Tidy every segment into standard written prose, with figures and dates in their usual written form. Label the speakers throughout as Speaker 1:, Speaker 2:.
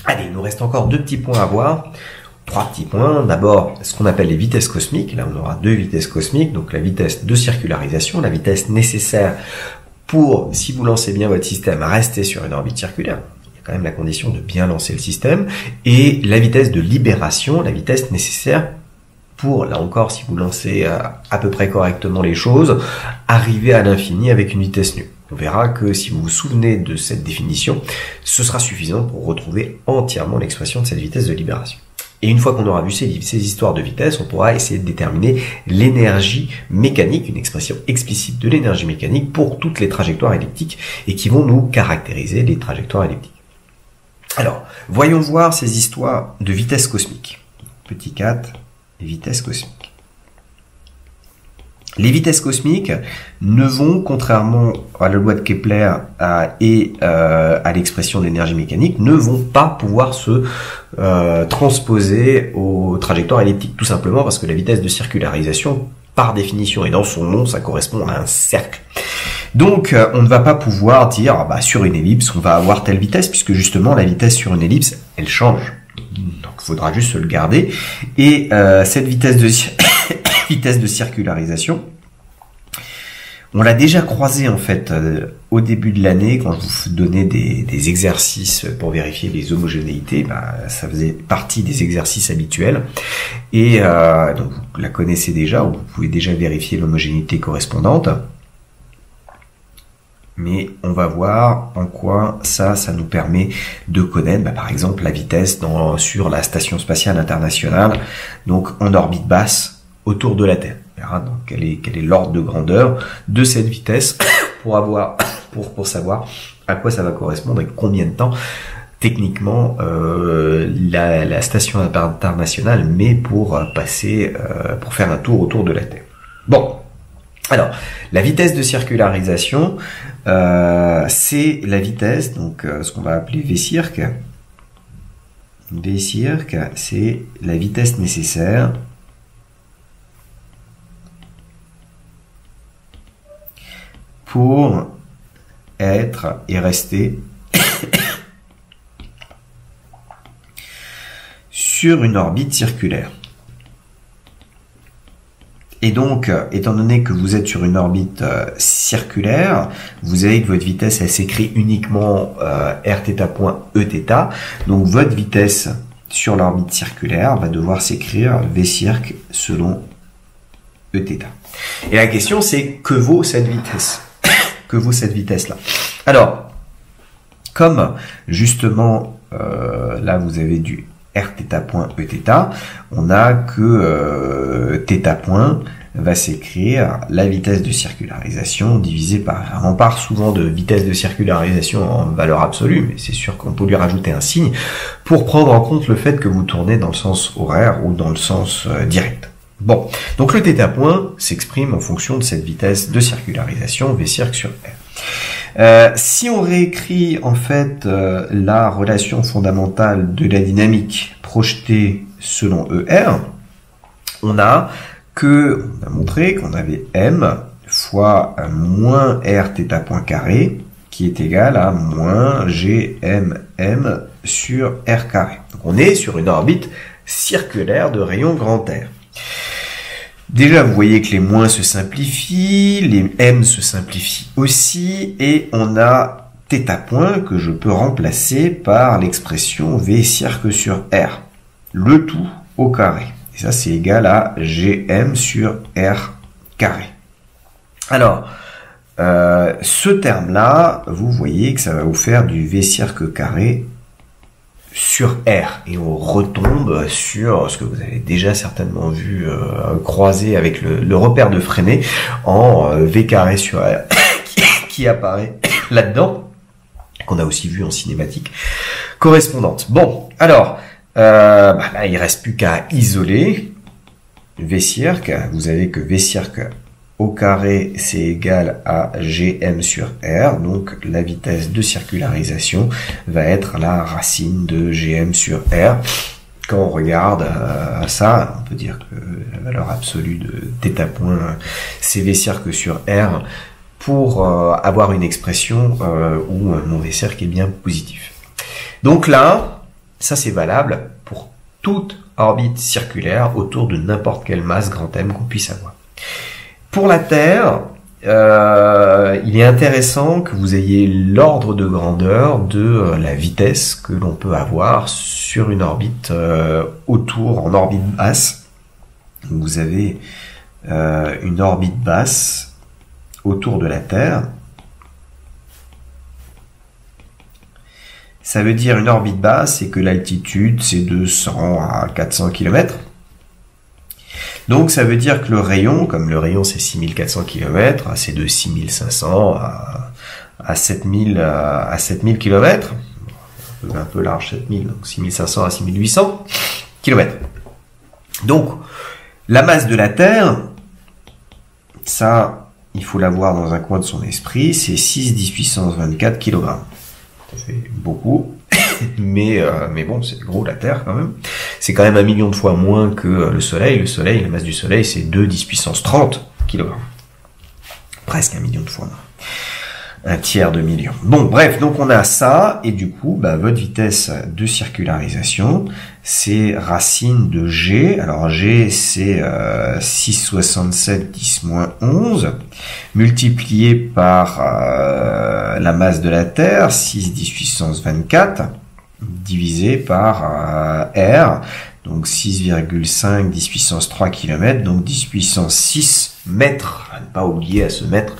Speaker 1: Allez, il nous reste encore deux petits points à voir. Trois petits points. D'abord, ce qu'on appelle les vitesses cosmiques. Là, on aura deux vitesses cosmiques. Donc, la vitesse de circularisation, la vitesse nécessaire pour, si vous lancez bien votre système, rester sur une orbite circulaire. Il y a quand même la condition de bien lancer le système. Et la vitesse de libération, la vitesse nécessaire pour, là encore, si vous lancez à peu près correctement les choses, arriver à l'infini avec une vitesse nulle. On verra que si vous vous souvenez de cette définition, ce sera suffisant pour retrouver entièrement l'expression de cette vitesse de libération. Et une fois qu'on aura vu ces histoires de vitesse, on pourra essayer de déterminer l'énergie mécanique, une expression explicite de l'énergie mécanique pour toutes les trajectoires elliptiques et qui vont nous caractériser les trajectoires elliptiques. Alors, voyons voir ces histoires de vitesse cosmique. Petit 4, les vitesses cosmiques. Les vitesses cosmiques ne vont, contrairement à la loi de Kepler et à l'expression d'énergie mécanique, ne vont pas pouvoir se transposer aux trajectoires elliptiques, tout simplement parce que la vitesse de circularisation, par définition et dans son nom, ça correspond à un cercle. Donc, on ne va pas pouvoir dire, sur une ellipse, on va avoir telle vitesse, puisque justement, la vitesse sur une ellipse, elle change. Donc, il faudra juste se le garder. Et cette vitesse de circularisation, on l'a déjà croisé en fait au début de l'année quand je vous donnais des exercices pour vérifier les homogénéités. Ça faisait partie des exercices habituels et donc vous la connaissez déjà, ou vous pouvez déjà vérifier l'homogénéité correspondante. Mais on va voir en quoi ça nous permet de connaître, par exemple, la vitesse sur la Station Spatiale Internationale, donc en orbite basse autour de la Terre. Donc, quel est l'ordre de grandeur de cette vitesse pour savoir à quoi ça va correspondre et combien de temps techniquement la Station Internationale met pour pour faire un tour autour de la Terre. Bon. Alors, la vitesse de circularisation, c'est la vitesse, donc ce qu'on va appeler V-circ. V-circ, c'est la vitesse nécessaire pour être et rester sur une orbite circulaire. Et donc, étant donné que vous êtes sur une orbite circulaire, vous avez que votre vitesse, elle s'écrit uniquement r θ.e θ. Donc, votre vitesse sur l'orbite circulaire va devoir s'écrire v-circ selon e θ. Et la question, c'est que vaut cette vitesse? Que vaut cette vitesse-là? Alors, comme justement, là, vous avez du r θ.e θ, on a que θ va s'écrire la vitesse de circularisation divisée par... On part souvent de vitesse de circularisation en valeur absolue, mais c'est sûr qu'on peut lui rajouter un signe pour prendre en compte le fait que vous tournez dans le sens horaire ou dans le sens direct. Bon, donc le θ s'exprime en fonction de cette vitesse de circularisation v-circ sur r. Si on réécrit en fait la relation fondamentale de la dynamique projetée selon ER, on a montré qu'on avait m fois moins r θ carré qui est égal à moins gmm sur r carré. Donc on est sur une orbite circulaire de rayon grand R. Déjà, vous voyez que les moins se simplifient, les m se simplifient aussi, et on a θ que je peux remplacer par l'expression v-circ sur r, le tout au carré. Et ça, c'est égal à gm sur r carré. Alors, ce terme-là, vous voyez que ça va vous faire du v-circ carré sur R, et on retombe sur ce que vous avez déjà certainement vu croiser avec le repère de Freinet en V carré sur R qui apparaît là-dedans, qu'on a aussi vu en cinématique correspondante. Bon, alors là, il reste plus qu'à isoler V-circ. Vous avez que V-circ au carré, c'est égal à gm sur r, donc la vitesse de circularisation va être la racine de gm sur r. Quand on regarde ça, on peut dire que la valeur absolue de θ point, c'est v-circ sur r, pour avoir une expression où mon v-circ est bien positif. Donc là, Ça, c'est valable pour toute orbite circulaire autour de n'importe quelle masse grand M qu'on puisse avoir. Pour la Terre, il est intéressant que vous ayez l'ordre de grandeur de la vitesse que l'on peut avoir sur une orbite en orbite basse. Vous avez une orbite basse autour de la Terre. Ça veut dire une orbite basse, c'est que l'altitude c'est de 100 à 400 km. Donc ça veut dire que le rayon, comme le rayon c'est 6400 km, c'est de 6500 à 7000 km, un peu large 7000, donc 6500 à 6800 km. Donc la masse de la Terre, ça il faut l'avoir dans un coin de son esprit, c'est 6 10 puissance 24 kg. Ça fait beaucoup, mais bon, c'est gros la Terre quand même. C'est quand même 1 million de fois moins que le Soleil. Le Soleil, la masse du Soleil, c'est 2 10 puissance 30 kg. Presque 1 million de fois moins. Un tiers de million. Bon, bref, donc on a ça, et du coup, votre vitesse de circularisation, c'est racine de G. Alors G, c'est 6,67 10-11, multiplié par la masse de la Terre, 6 10 puissance 24, divisé par R, donc 6,5 10 puissance 3 km, donc 10 puissance 6 mètres. À ne pas oublier à se mettre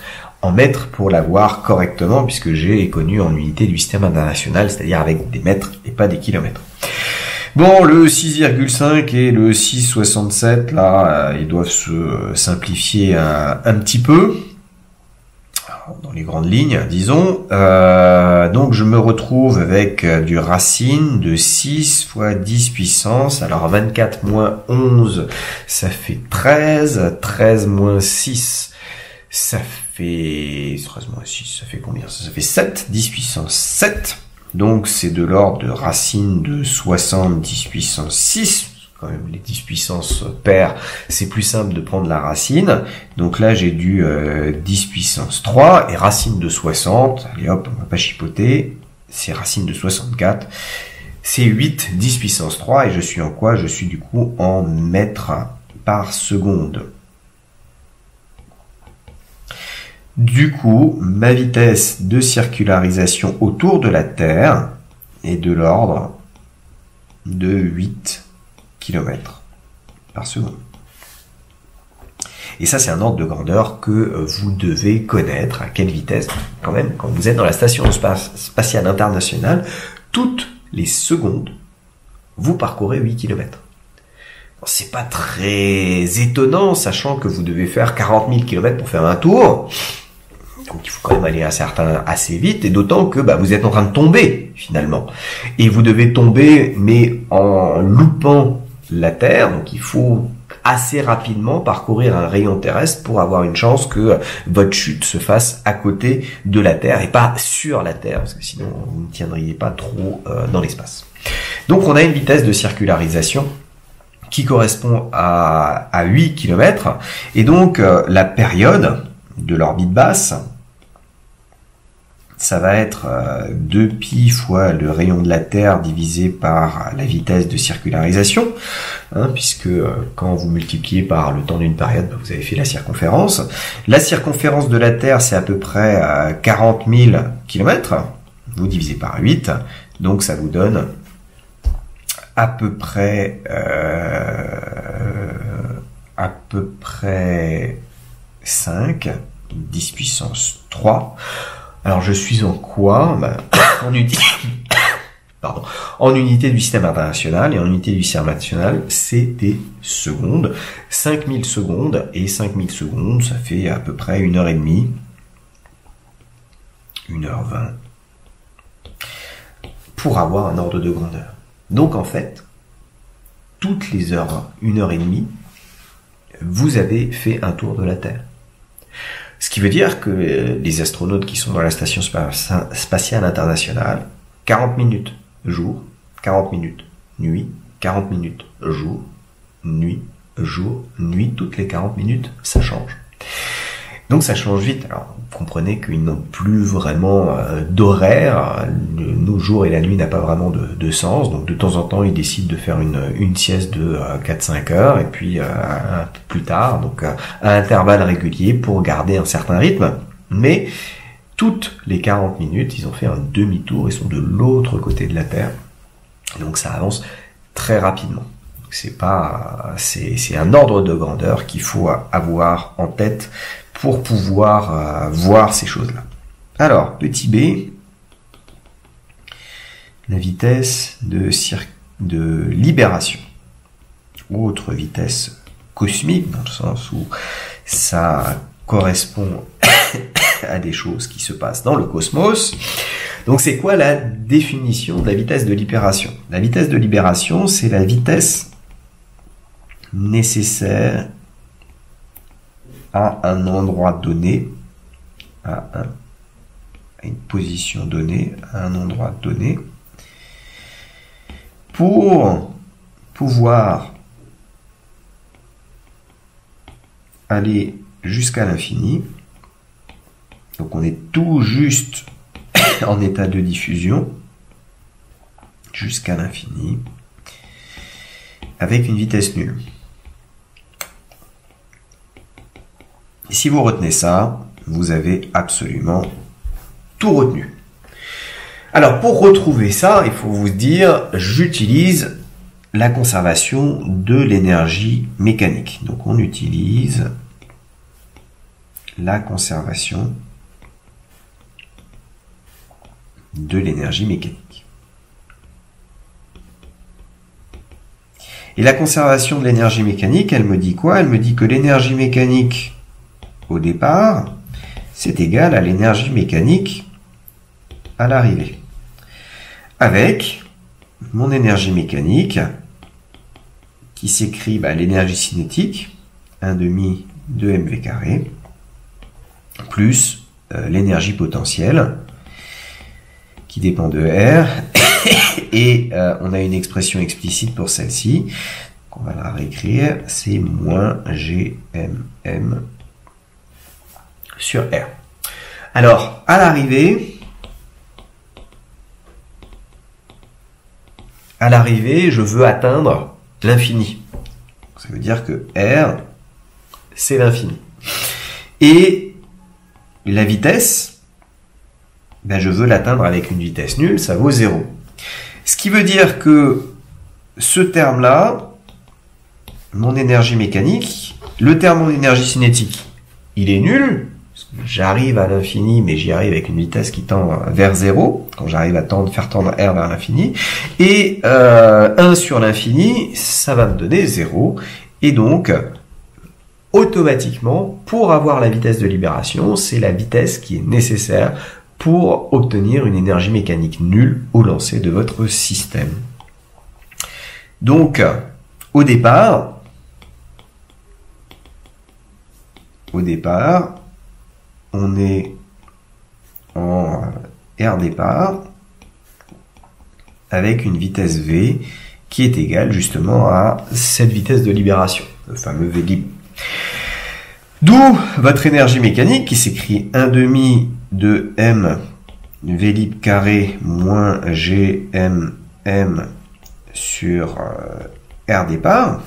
Speaker 1: en mètres pour l'avoir correctement, puisque G est connu en unité du système international, c'est-à-dire avec des mètres et pas des kilomètres. Bon, le 6,5 et le 6,67, là, ils doivent se simplifier un petit peu, dans les grandes lignes, disons. Donc je me retrouve avec du racine de 6 fois 10 puissance, alors 24 moins 11, ça fait 13, 13 moins 6, ça fait 13 moins 6, ça fait combien? Ça fait 7, 10 puissance 7. Donc c'est de l'ordre de racine de 60 10 puissance 6. Quand même les 10 puissance paires, c'est plus simple de prendre la racine. Donc là j'ai du 10 puissance 3 et racine de 60. Allez hop, on va pas chipoter. C'est racine de 64. C'est 8 10 puissance 3 et je suis en quoi? Je suis du coup en mètres par seconde. Du coup, ma vitesse de circularisation autour de la Terre est de l'ordre de 8 km par seconde. Et ça, c'est un ordre de grandeur que vous devez connaître. À quelle vitesse, quand même, quand vous êtes dans la station spatiale internationale, toutes les secondes, vous parcourez 8 km. C'est pas très étonnant, sachant que vous devez faire 40 000 km pour faire un tour. Donc il faut quand même aller assez vite, et d'autant que vous êtes en train de tomber finalement. Et vous devez tomber, mais en loupant la Terre, donc il faut assez rapidement parcourir un rayon terrestre pour avoir une chance que votre chute se fasse à côté de la Terre et pas sur la Terre, parce que sinon vous ne tiendriez pas trop dans l'espace. Donc on a une vitesse de circularisation qui correspond à 8 km, et donc la période de l'orbite basse, ça va être 2π fois le rayon de la Terre divisé par la vitesse de circularisation, puisque quand vous multipliez par le temps d'une période, vous avez fait la circonférence. La circonférence de la Terre, c'est à peu près 40 000 km, vous divisez par 8, donc ça vous donne à peu près 5, 10 puissance 3. Alors je suis en quoi? En unité du système international, et en unité du système international, c'est des secondes. 5000 secondes, et 5000 secondes, ça fait à peu près 1h30, 1h20, pour avoir un ordre de grandeur. Donc en fait, toutes les heures, 1h30, vous avez fait un tour de la Terre. Ce qui veut dire que les astronautes qui sont dans la station spatiale internationale, 40 minutes jour, 40 minutes nuit, 40 minutes jour, nuit, toutes les 40 minutes, ça change. Donc ça change vite. Alors vous comprenez qu'ils n'ont plus vraiment d'horaire. Nos jours et la nuit n'a pas vraiment de sens. Donc de temps en temps, ils décident de faire une sieste de 4-5 heures et puis un peu plus tard, donc à intervalles réguliers pour garder un certain rythme. Mais toutes les 40 minutes, ils ont fait un demi-tour. Ils sont de l'autre côté de la Terre. Donc ça avance très rapidement. C'est un ordre de grandeur qu'il faut avoir en tête pour pouvoir voir ces choses-là. Alors, petit b, la vitesse de libération. Autre vitesse cosmique, dans le sens où ça correspond à des choses qui se passent dans le cosmos. Donc c'est quoi la définition de la vitesse de libération? La vitesse de libération, c'est la vitesse nécessaire à un endroit donné, à une position donnée, à un endroit donné, pour pouvoir aller jusqu'à l'infini. Donc on est tout juste en état de diffusion jusqu'à l'infini avec une vitesse nulle. Et si vous retenez ça, vous avez absolument tout retenu. Alors pour retrouver ça, il faut vous dire, j'utilise la conservation de l'énergie mécanique. Donc on utilise la conservation de l'énergie mécanique. Et la conservation de l'énergie mécanique, elle me dit quoi? Elle me dit que l'énergie mécanique au départ, c'est égal à l'énergie mécanique à l'arrivée. Avec mon énergie mécanique qui s'écrit l'énergie cinétique, 1/2 de mv carré, plus l'énergie potentielle qui dépend de R, et on a une expression explicite pour celle-ci, on va la réécrire, c'est moins GMM sur R. Alors, à l'arrivée, je veux atteindre l'infini. Ça veut dire que R, c'est l'infini. Et la vitesse, je veux l'atteindre avec une vitesse nulle, ça vaut 0. Ce qui veut dire que ce terme-là, mon énergie mécanique, le terme mon énergie cinétique, il est nul. J'arrive à l'infini, mais j'y arrive avec une vitesse qui tend vers 0, quand j'arrive à faire tendre R vers l'infini. Et 1 sur l'infini, ça va me donner 0. Et donc, automatiquement, pour avoir la vitesse de libération, c'est la vitesse qui est nécessaire pour obtenir une énergie mécanique nulle au lancer de votre système. Donc, au départ, on est en R départ avec une vitesse V qui est égale justement à cette vitesse de libération, le fameux V libre. D'où votre énergie mécanique qui s'écrit 1/2 de M V libre carré moins GMM sur R départ.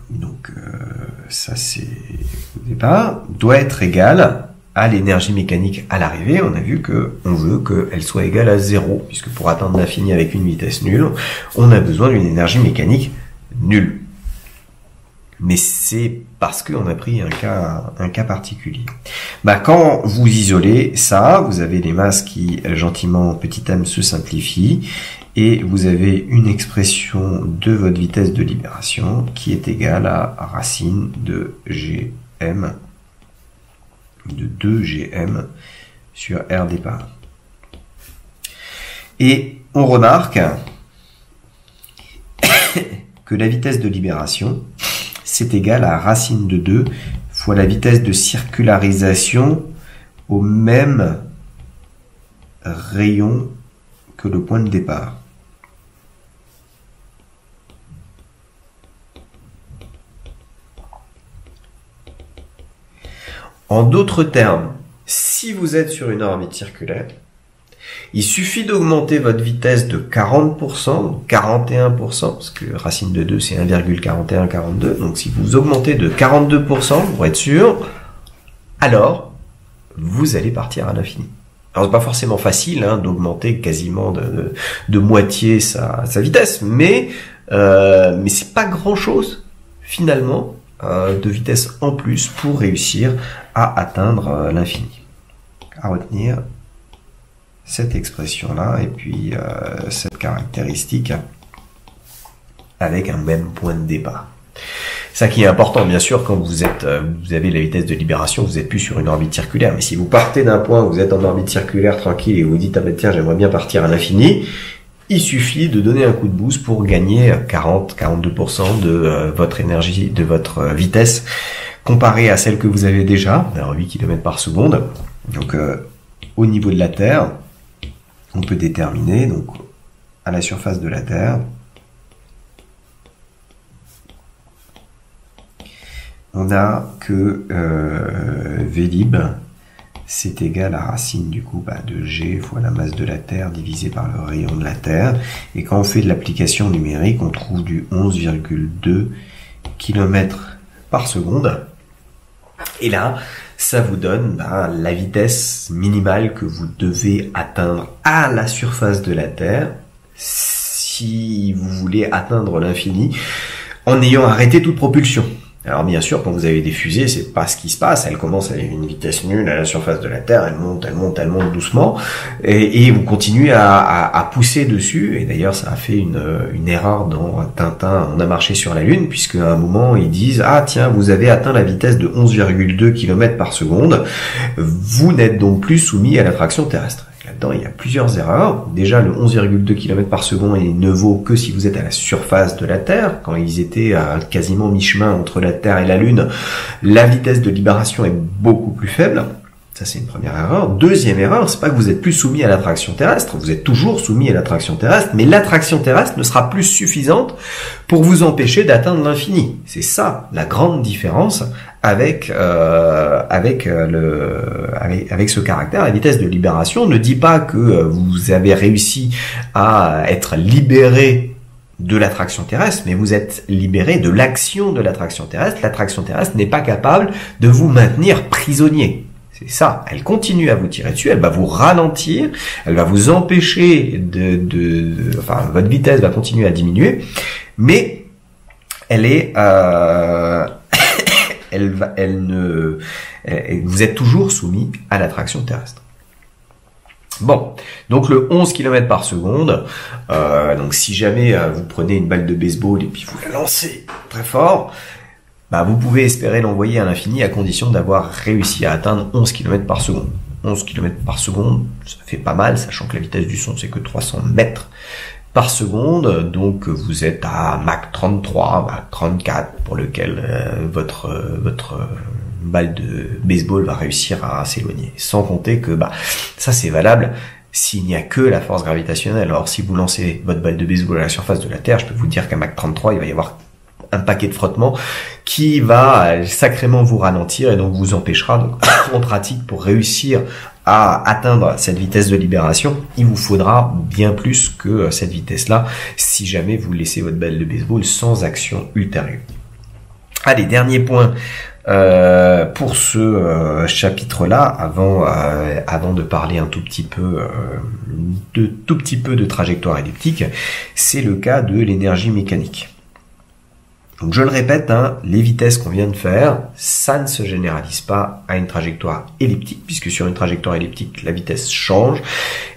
Speaker 1: Donc ça c'est au départ, doit être égal à l'énergie mécanique à l'arrivée. On a vu que on veut qu'elle soit égale à 0, puisque pour atteindre l'infini avec une vitesse nulle, on a besoin d'une énergie mécanique nulle. Mais c'est parce qu'on a pris un cas particulier. Quand vous isolez ça, vous avez les masses qui gentiment petit m se simplifient, et vous avez une expression de votre vitesse de libération qui est égale à racine de Gm, de 2Gm sur R départ. Et on remarque que la vitesse de libération, c'est égal à racine de 2 fois la vitesse de circularisation au même rayon que le point de départ. En d'autres termes, si vous êtes sur une orbite circulaire, il suffit d'augmenter votre vitesse de 40%, 41%, parce que racine de 2 c'est 1,4142, donc si vous augmentez de 42% pour être sûr, alors vous allez partir à l'infini. Alors c'est pas forcément facile d'augmenter quasiment de moitié sa vitesse, mais c'est pas grand chose finalement de vitesse en plus pour réussir à atteindre l'infini. À retenir cette expression-là et puis cette caractéristique avec un même point de départ. Ça qui est important, bien sûr, quand vous avez la vitesse de libération, vous n'êtes plus sur une orbite circulaire. Mais si vous partez d'un point où vous êtes en orbite circulaire tranquille et vous dites, ah ben tiens, j'aimerais bien partir à l'infini, il suffit de donner un coup de boost pour gagner 40-42% de votre énergie, de votre vitesse, comparée à celle que vous avez déjà, alors 8 km par seconde. Donc, au niveau de la Terre, on peut déterminer, donc, à la surface de la Terre, on a que Vlib, c'est égal à racine du coup de G fois la masse de la Terre divisé par le rayon de la Terre. Et quand on fait de l'application numérique, on trouve du 11,2 km par seconde. Et là, ça vous donne la vitesse minimale que vous devez atteindre à la surface de la Terre si vous voulez atteindre l'infini en ayant arrêté toute propulsion. Alors bien sûr, quand vous avez des fusées, c'est pas ce qui se passe. Elles commencent à une vitesse nulle à la surface de la Terre, elles montent doucement, et vous continuez à pousser dessus. Et d'ailleurs, ça a fait une erreur dans Tintin. On a marché sur la Lune, puisque à un moment ils disent ah tiens, vous avez atteint la vitesse de 11,2 km par seconde. Vous n'êtes donc plus soumis à l'attraction terrestre. Là-dedans, il y a plusieurs erreurs. Déjà, le 11,2 km par seconde il ne vaut que si vous êtes à la surface de la Terre. Quand ils étaient à quasiment mi-chemin entre la Terre et la Lune, la vitesse de libération est beaucoup plus faible. Ça, c'est une première erreur. Deuxième erreur, c'est pas que vous êtes plus soumis à l'attraction terrestre. Vous êtes toujours soumis à l'attraction terrestre, mais l'attraction terrestre ne sera plus suffisante pour vous empêcher d'atteindre l'infini. C'est ça, la grande différence avec ce caractère. La vitesse de libération ne dit pas que vous avez réussi à être libéré de l'attraction terrestre, mais vous êtes libéré de l'action de l'attraction terrestre. L'attraction terrestre n'est pas capable de vous maintenir prisonnier. C'est ça, elle continue à vous tirer dessus, elle va vous ralentir, elle va vous empêcher enfin, votre vitesse va continuer à diminuer, mais elle est, vous êtes toujours soumis à l'attraction terrestre. Bon, donc le 11 km par seconde, donc si jamais vous prenez une balle de baseball et puis vous la lancez très fort, vous pouvez espérer l'envoyer à l'infini à condition d'avoir réussi à atteindre 11 km par seconde. 11 km par seconde, ça fait pas mal, sachant que la vitesse du son c'est que 300 mètres par seconde, donc vous êtes à Mach 33, Mach 34, pour lequel votre balle de baseball va réussir à s'éloigner. Sans compter que ça c'est valable s'il n'y a que la force gravitationnelle. Alors si vous lancez votre balle de baseball à la surface de la Terre, je peux vous dire qu'à Mach 33, il va y avoir un paquet de frottements qui va sacrément vous ralentir et donc vous empêchera. Donc, en pratique, pour réussir à atteindre cette vitesse de libération, il vous faudra bien plus que cette vitesse-là si jamais vous laissez votre balle de baseball sans action ultérieure. Allez, dernier point pour ce chapitre-là, avant de parler un tout petit peu de trajectoire elliptique, c'est le cas de l'énergie mécanique. Donc je le répète, les vitesses qu'on vient de faire, ça ne se généralise pas à une trajectoire elliptique, puisque sur une trajectoire elliptique, la vitesse change,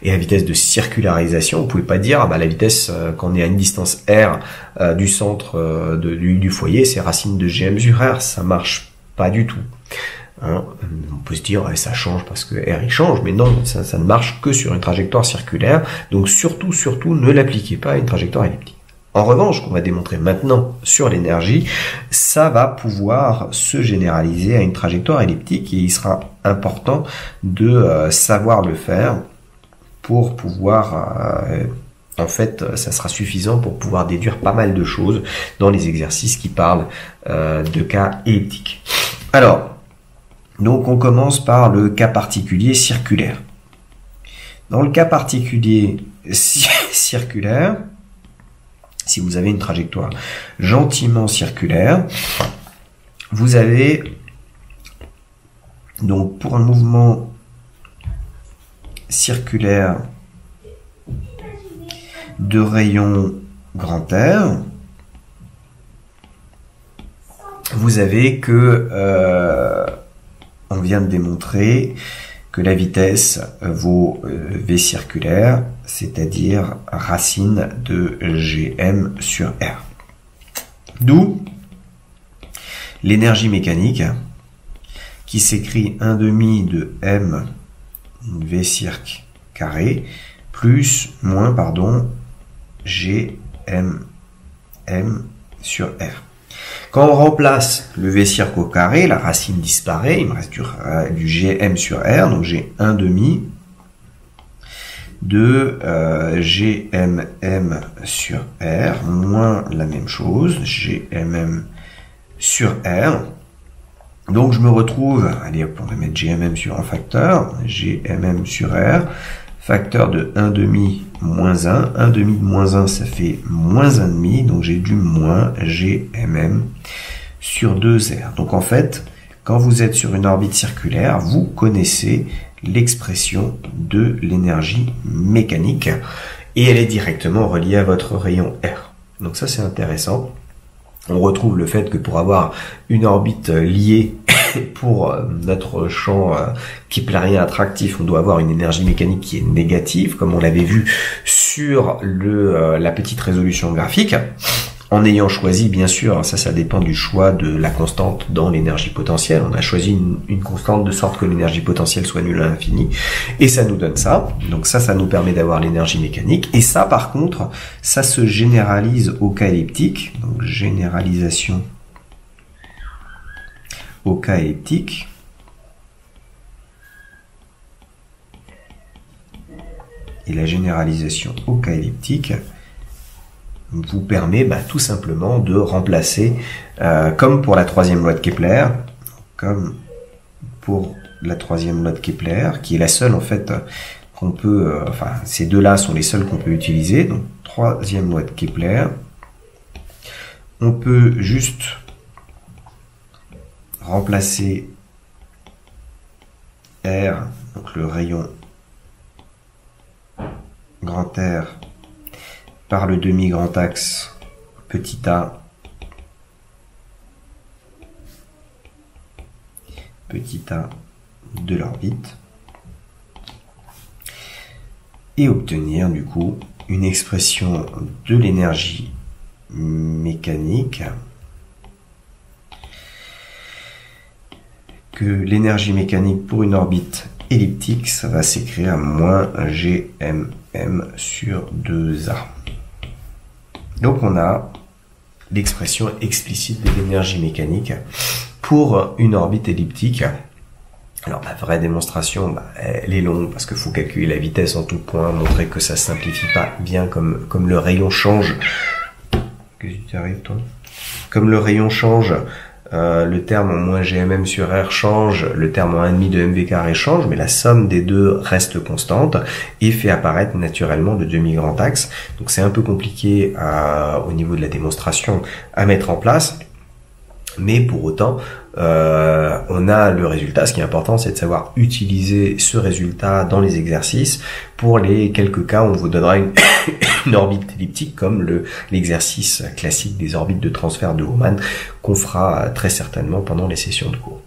Speaker 1: et la vitesse de circularisation, vous pouvez pas dire, la vitesse quand on est à une distance r du centre du foyer, c'est racine de gm sur r, ça marche pas du tout. On peut se dire, ça change parce que r il change, mais non, ça ne marche que sur une trajectoire circulaire, donc surtout, ne l'appliquez pas à une trajectoire elliptique. En revanche, qu'on va démontrer maintenant sur l'énergie, ça va pouvoir se généraliser à une trajectoire elliptique et il sera important de savoir le faire pour pouvoir... en fait, ça sera suffisant pour pouvoir déduire pas mal de choses dans les exercices qui parlent de cas elliptiques. Alors, Donc on commence par le cas particulier circulaire. Dans le cas particulier circulaire, si vous avez une trajectoire gentiment circulaire, vous avez donc pour un mouvement circulaire de rayon grand R, vous avez que on vient de démontrer que la vitesse vaut V circulaire, c'est-à-dire racine de Gm sur R. D'où l'énergie mécanique qui s'écrit 1/2 de M V circ carré plus moins Gm M sur R. Quand on remplace le V circ au carré, la racine disparaît, il me reste du Gm sur R, donc j'ai 1/2 de Gmm sur R, moins la même chose, Gmm sur R. Donc je me retrouve, allez hop, on va mettre Gmm sur un facteur, Gmm sur R, facteur de 1/2 moins 1, 1/2 de moins 1 ça fait moins 1/2, donc j'ai du moins Gmm sur 2R. Donc en fait, quand vous êtes sur une orbite circulaire, vous connaissez l'expression de l'énergie mécanique et elle est directement reliée à votre rayon R. Donc ça c'est intéressant. On retrouve le fait que pour avoir une orbite liée pour notre champ keplérien attractif, on doit avoir une énergie mécanique qui est négative, comme on l'avait vu sur la petite résolution graphique, en ayant choisi, bien sûr, ça dépend du choix de la constante dans l'énergie potentielle. On a choisi une constante de sorte que l'énergie potentielle soit nulle à l'infini, et ça nous donne ça. Donc ça nous permet d'avoir l'énergie mécanique. Et ça, par contre, ça se généralise au cas elliptique. Donc généralisation au cas elliptique. Et la généralisation au cas elliptique vous permet tout simplement de remplacer, comme pour la troisième loi de Kepler, qui est la seule en fait qu'on peut, ces deux-là sont les seuls qu'on peut utiliser. Donc troisième loi de Kepler, on peut juste remplacer R, donc le rayon grand R, par le demi-grand axe petit a de l'orbite et obtenir du coup une expression de l'énergie mécanique que l'énergie mécanique pour une orbite elliptique, ça va s'écrire à moins Gmm sur 2A. Donc on a l'expression explicite de l'énergie mécanique pour une orbite elliptique. Alors la vraie démonstration, elle est longue parce qu'il faut calculer la vitesse en tout point, montrer que ça ne simplifie pas bien comme le rayon change. Qu'est-ce qui t'arrive toi? Comme le rayon change, le terme en moins Gmm sur R change, le terme en 1/2 de mv carré change, mais la somme des deux reste constante et fait apparaître naturellement le demi-grand axe. Donc c'est un peu compliqué au niveau de la démonstration à mettre en place, mais pour autant on a le résultat. Ce qui est important, c'est de savoir utiliser ce résultat dans les exercices. Pour les quelques cas, on vous donnera une orbite elliptique comme l'exercice classique des orbites de transfert de Hohmann qu'on fera très certainement pendant les sessions de cours.